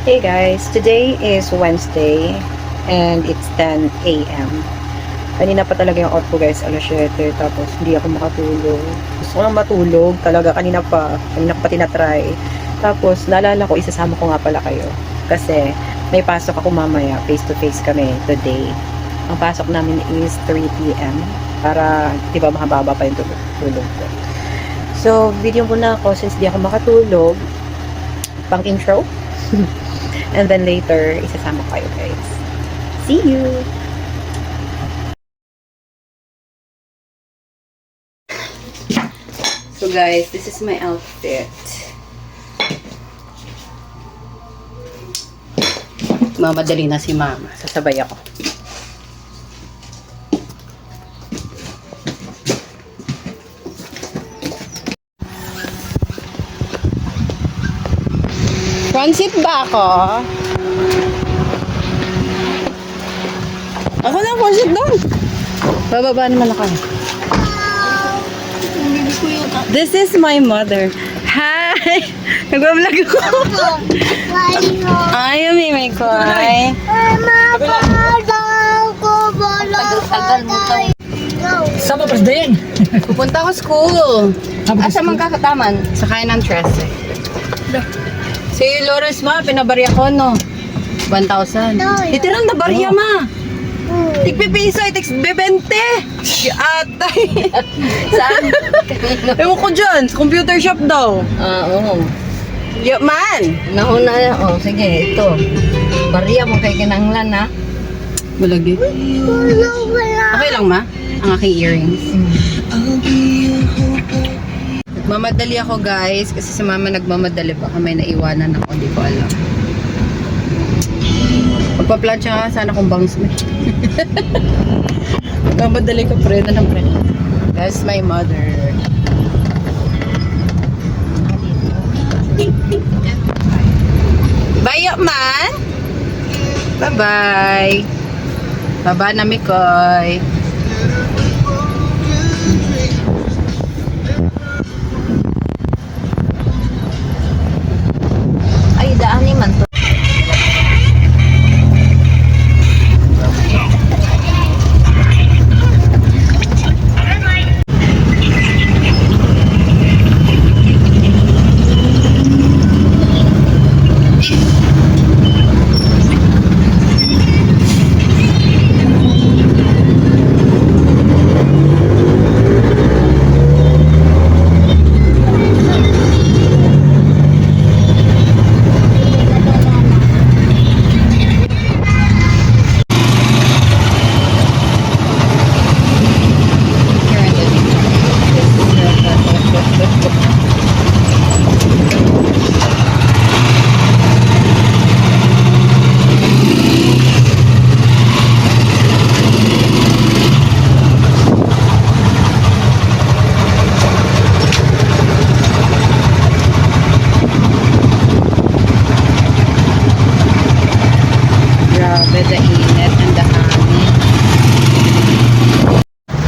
Hey guys, today is Wednesday and it's 10 a.m. Kanina pa talaga yung out ko guys, alas 7, tapos hindi ako makatulog. Gusto ko lang matulog talaga, kanina pa tinatry. Tapos naalala ko, isasama ko nga pala kayo. Kasi may pasok ako mamaya, face to face kami today. Ang pasok namin is 3 p.m. para, di ba, mahababa pa yung tulog ko. So, video muna ako since di ako makatulog. Pang intro. And then later, isasama ko kayo guys. See you! So guys, this is my outfit. Mamadali na si mama. Sasabay ako. Front seat ba ako? Ako na, front seat doon. Bababa naman ako. This is my mother. Hi! Nag-vlog ako. Ay, may koy. Saan pa din? Pupunta ako school. Asa man kakataman? Sakay ng 13. Si Lawrence ma, pinabariya ko no. 1,000. Literal na bariya ma. Tigpipiso, tig-20. Atay. Saan? Ewan ko dyan, sa computer shop daw. Oo. Yo, man! Nauna, sige, ito. Bariya mo kay kinanglan, ha? Bulagi. Okay lang ma, ang aking earrings. Nagmamadali ako guys, kasi si mama nagmamadali, baka may naiwanan ako, hindi ko alam. Magpa-plancha nga, sana kung bangs mo. Nagmamadali ko, preno ng preno. That's my mother. Bye, man! Bye-bye! Baba na, Mikoy! Ay, daan ni man to.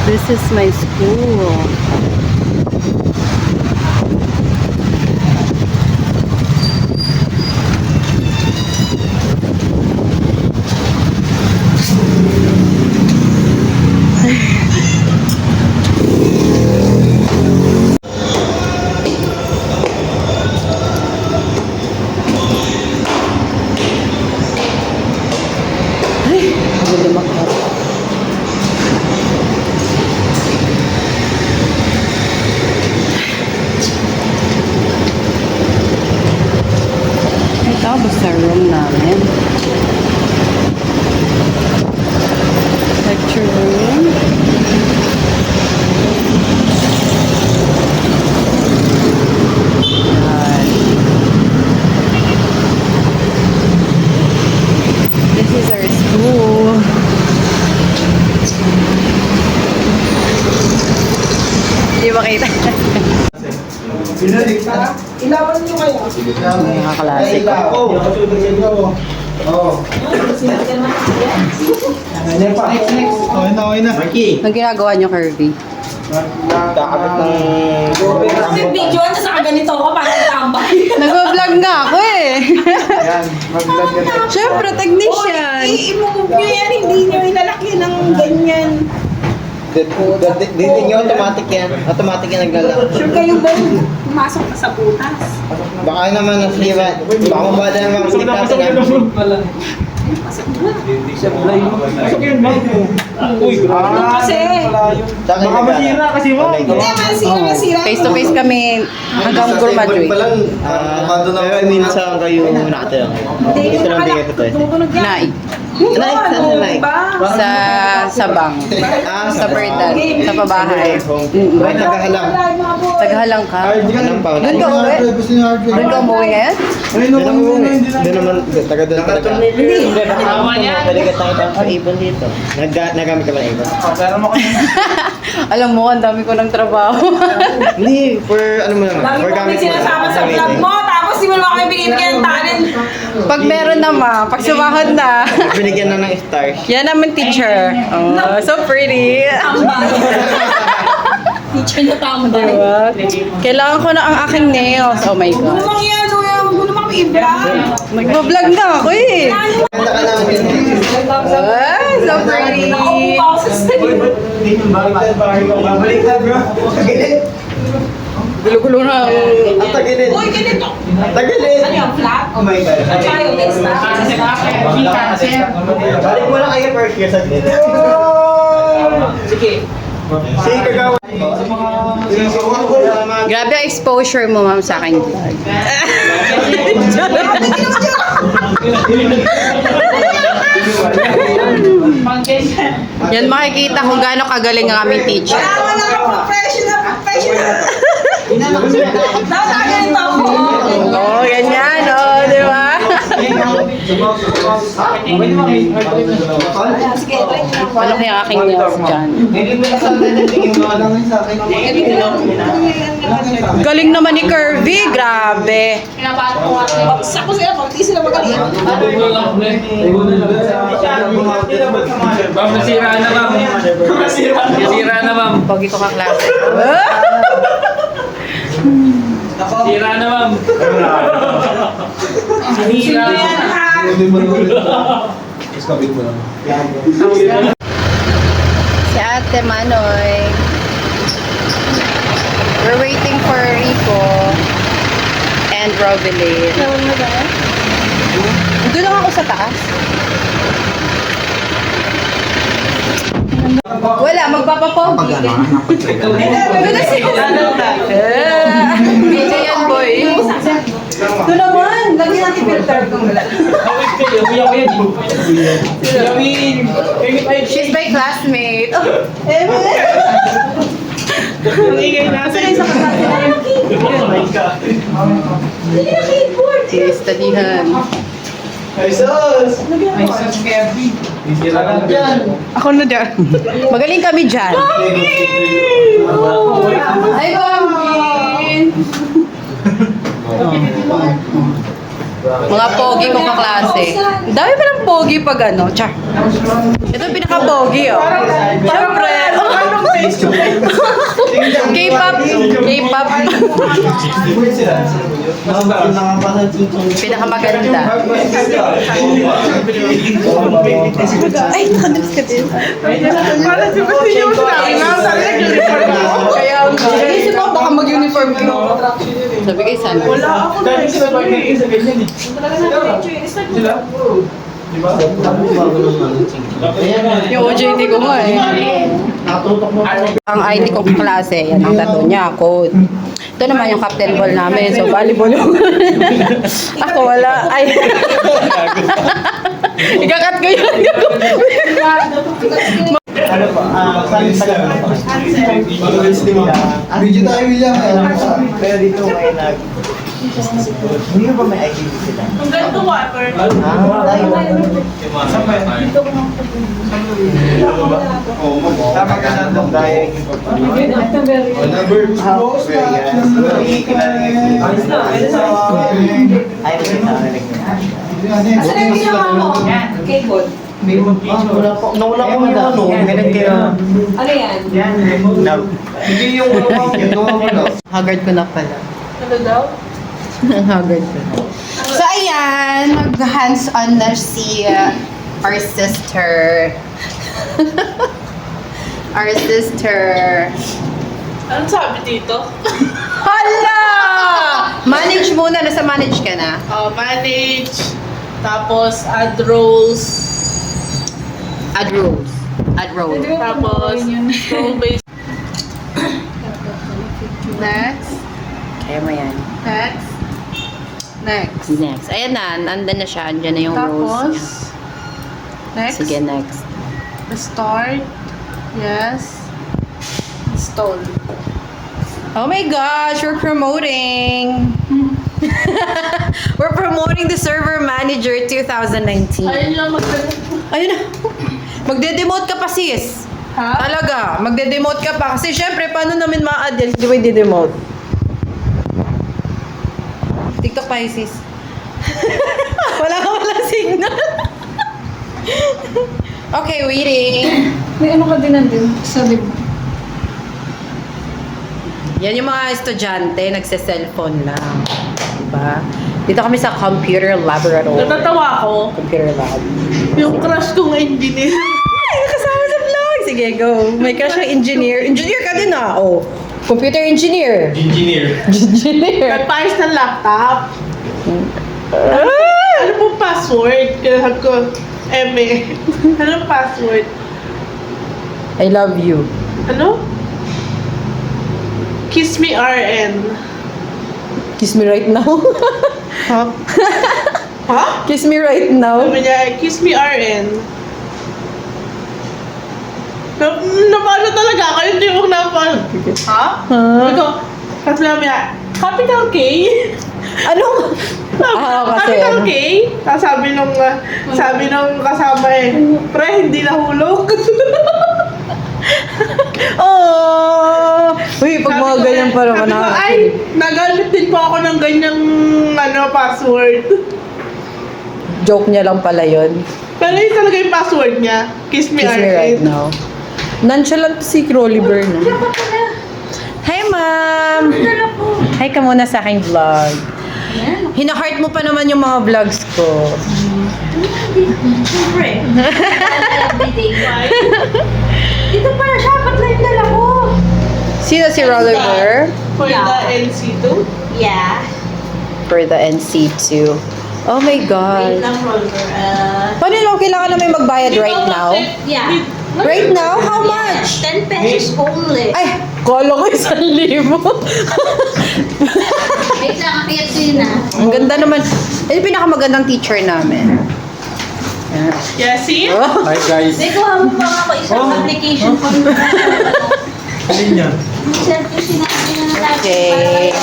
This is my school. Ay, pagod na makakot. Tapos sa room namin. Lecture room. Yan. This is our school. Hindi makita. Ilawan nyo kaya? Mga klase ko. Next. Okay na. Anong ginagawa nyo, Kirby? Kakabit ng... Kasi video, tapos nakaganito ako, parang tambay. Nag-vlog nga ako eh. Yan, mag-vlog yan. Siyempre, technician. I-move nyo yan, hindi nyo ilalaki ng ganyan. Hindi nyo automatic yan. Automatic yan naglalak. Sure kayo ba pumasok na sa butas? Baka naman nasira. Baka mabada naman ang slip natin. Kasi, Baka masira kasi mo. hindi, masira. Face to face kami hanggang graduate. Pero minsan kayo nakatira. Ito lang bigay ko to eh. Tumutunog yan. Naik. Naik, saan sa naik? Sa Sabang. Sa Berdan. Sa pabahay. Ay, naghahalang. Tagahalang ka. Anong pa? Doon ka uwi? Doon ka umuwi ngayon? Doon ang umuwi. Doon naman, taga doon talaga. Hindi. Pwede ka tayo sa ibon dito. Nagamit ka ba ng ibon? Alam mo, ang dami ko ng trabaho. Hindi, for ano mo naman. Lagi For mo gamit kami mo. sinasama sa vlog mo, tapos di mo naman kami binibigyan ng talent. Pag meron naman, pag sumahod na. Binigyan na ng stars. Yan naman teacher. Oh, so pretty. Tambay. Teacher na tambay. Diba? Kailangan ko na ang aking nails. Oh my Huwag God. naman yan, huwag mo naman kami i-vlog. Nag-vlog na ako eh. Ganda ka namin. Ah, so pretty. Nakaupo ako sa studio. Baliktad bro. Tagilid. Gulo-gulo na. Ang tagilid. Uy, ganito. Tagilid. Ano yung flat? Oh my God. At saka yung testa. Balik mo lang kayo first year sa gilid. Sige. Sige, kagawa. Grabe ang exposure mo, ma'am, sa aking vlog. Yan makikita kung gaano kagaling ang aming teacher. Wala ka professional. Dapat ganito ako. Oh, ganyan, oh, di ba? Sige, try nyo lang. Ano kaya aking nails dyan? Galing naman ni Curvy, grabe. Bagsak ko sila, pag di sila magaling. Ma'am, nasira na ma'am. Nasira na ma'am. Pogi ko kaklase. Nasira na ma'am. Nasira na. Si Ate Manoy. We're waiting for Rico and Robilin. Doon lang ako sa taas. Wala, magpapapogi. Wala siya. Video yan, boy. Ito naman, lagyan natin filter kung wala. She's my classmate. Studyhan. Ako na dyan. Magaling kami dyan. Ay, Bambin! Mga pogi kong kaklase. Ang dami pa ng pogi pag ano. Char. Ito yung pinaka-pogi, oh. Siyempre. K-pop. K-pop. Pinakamaganda. Ay, nakadus ka din. Kaya, isip ako baka mag-uniform ko. Sabi kayo sana. Yung OJT ko nga eh. Ang ID kong klase, yan ang tattoo niya, code. Ito naman yung captain ball namin, so volleyball. Ako wala. Ay. Ikakat ko yun. Video tayo, William. Pero dito may nag... Hindi ba may ID sila? Ang ganito water. Tama ka na doon dahil Asan yung ginawa mo? Cable. Wala po. Nawala ko yung ano. Ganun kayo. Ano yan? Hindi yung ano. Haggard ko na pala. Ano daw? Haggard ko na. So, ayan. Mag-hands-on na si our sister. Our sister. Anong sabi dito? Hala! Manage muna. Nasa manage ka na. Manage. Tapos add roles. Add rules. Add roles. Tapos role-based. Next. Kaya mo yan. Next. Next. Next. Ayan na. Nandun na siya. Andyan na yung roles Tapos, niya. next. Sige, next. Start. Yes. Install. Oh my gosh, we're promoting. We're promoting the Server Manager 2019. Ayun lang magtanong. Ayun na. Magde-demote ka pa, sis. Ha? Talaga, magde-demote ka pa. Kasi syempre, paano namin ma-add yan? Di ba i-demote? TikTok pa, sis. wala signal. Okay, waiting. May ano ka din nandun? Sabi mo. Yan yung mga estudyante, nagse-cellphone lang. Diba? Dito kami sa computer laboratory. Natatawa ako. Computer lab. Yung crush kong engineer. Ay, kasama sa vlog. Sige, go. May crush kang engineer. Engineer ka din ah. Oh. Computer engineer. Engineer. Nagpayos ng laptop. Ano pong password? Kaya ko, eme. Anong password? I love you. Ano? Kiss me RN. Kiss me right now. Ha? Ha? Kiss me right now. Sabi niya, kiss me RN. Napalo talaga ako, hindi mo napalo. Ha? Sabi ko, kasi namin niya, capital K? Ano? Kasi Capital ano? K? Tapos sabi nung kasama pre, hindi nahulog. Oh! Uy, pag mga ganyan parang sabi ko, ay, nagamit din po ako ng ganyang password. Joke niya lang pala yun. Pero yun talaga yung password niya. Kiss me, Kiss me right now. Nonchalant si Crowley Burn. Hi, ma'am! Hi ka muna sa aking vlog. Hina-heart mo pa naman yung mga vlogs ko. Siyempre. Dito pala siya. Patlive na ako. Sino si Rolliver? For the NC2. Yeah. For the NC2. Oh my God. Lang roller. Paano lang kailangan namin magbayad right now? Yeah. Right now? How much? 10 pesos only. Ay, kala ko 1,000. Wait lang, akit din na. Ang ganda naman. Ito yung pinakamagandang teacher namin. Yeah, see? Oh. Hi guys. May kuha mo pa ako isang application form. Alin niya? Send ko sinabi na natin. Okay.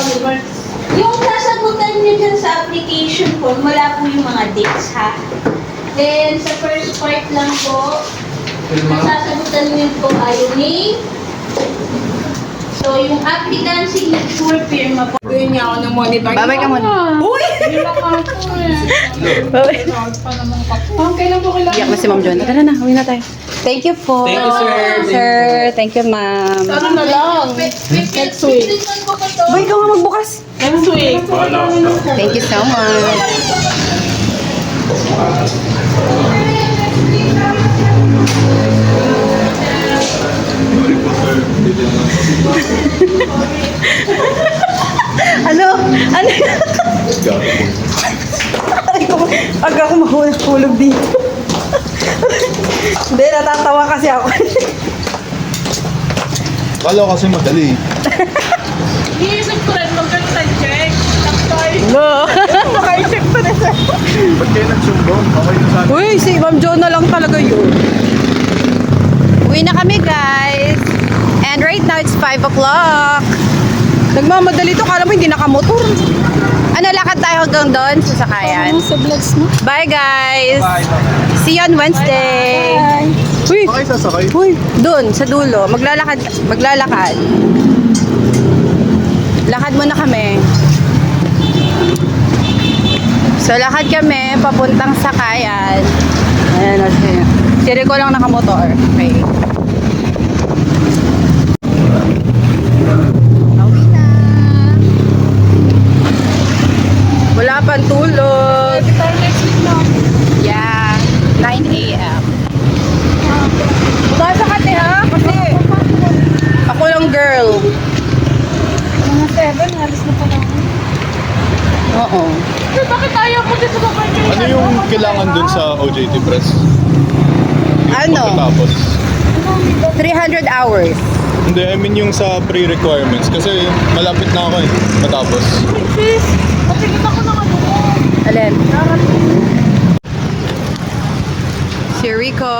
Yung sasagutan niyo dyan sa application form, wala po yung mga dates ha. Then sa first part lang po, ang sasagutan niyo po ay yung name. So yung applicant signature firma po. Yun nga ako ng monitor. Babay ka muna. Uy! Babay. Okay lang po kailangan. Iyak na si Ma'am John. Tara na, uwi na tayo. Thank you po. Thank you, sir. Sir, thank you, ma'am. Ano na lang? Next week. Boy, ikaw nga magbukas. Next week. Thank you so much. Ano? Ano? Aray ko, aga ako mahulog dito. Hindi, natatawa kasi ako. Kala ko kasi madali. Iisip ko rin mag-check. Taktoy. No. Maka-check pa na siya. Ba't kayo nagsumbong? Okay na sana. Uy, si Ma'am Jo na lang talaga yun. Uwi na kami, guys. And right now, it's 5 o'clock. Nagmamadali to. Kala mo hindi nakamotor. Ano, lakad tayo hanggang doon sa sakayan. Sa vlogs mo. Bye, guys. See you on Wednesday. Uy, Okay, sasakay. uy, doon, sa dulo. Maglalakad. Maglalakad. Lakad muna kami. So, lakad kami papuntang sakayan. Ayan o siya. Si Rico lang nakamotor. Okay. Pauwi na. Wala pang tulog. Yeah. 9 a.m. Bumasa ka te ha? Kasi ako lang girl. Mga 7, halos na pala. Oo. Bakit ayaw mo dito sa birthday? Ano yung kailangan dun sa OJT Press? Ano? Tapos. 300 hours. Hindi, I mean yung sa pre-requirements. Kasi malapit na ako eh. Matapos. Sis, patingin ako ng ano mo. Alin? Si Rico.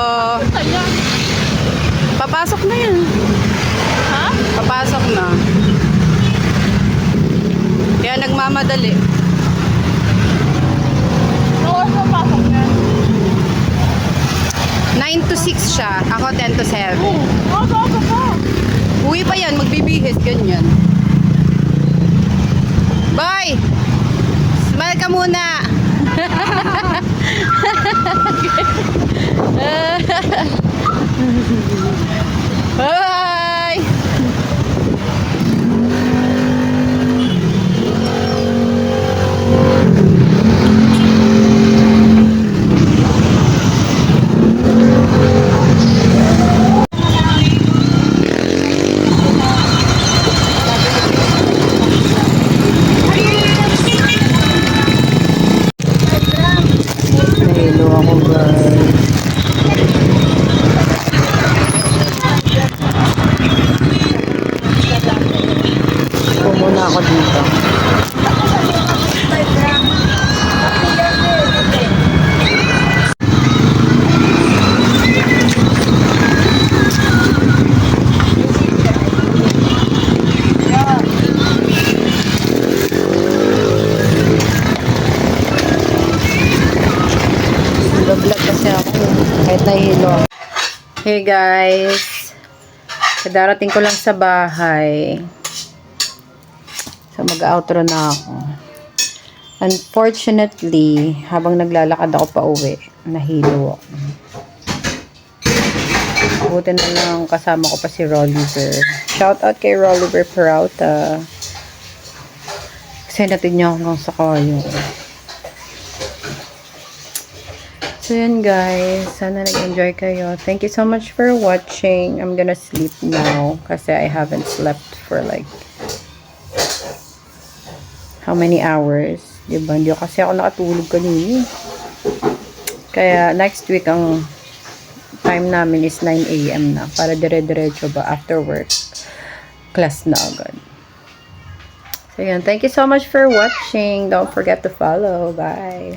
Papasok na yan. Ha? Papasok na. Kaya nagmamadali. Noon sa pasok niya. 9 to 6 siya. Ako 10 to 7. Aga pa. Uwi pa yan. Magbibihis. Ganyan. Bye! Smile ka muna. Bye! Nahilo ako guys. Pumuna ako dito. Nag-vlog kasi ako kahit nahilo. Hey guys, kadarating ko lang sa bahay. So mag-outro na ako. Unfortunately, habang naglalakad ako pa uwi, nahilo ako. Buti na lang kasama ko pa si Rolliver. Shout out kay Rolliver Peralta. Kasi natid niya ako hanggang sa kayo. So yun guys, sana nag-enjoy kayo. Thank you so much for watching. I'm gonna sleep now kasi I haven't slept for like how many hours, diba? Hindi kasi ako nakatulog kanina. Kaya next week ang time namin is 9 a.m. na para dire-diretso ba after work class na agad. So yun, thank you so much for watching. Don't forget to follow. Bye.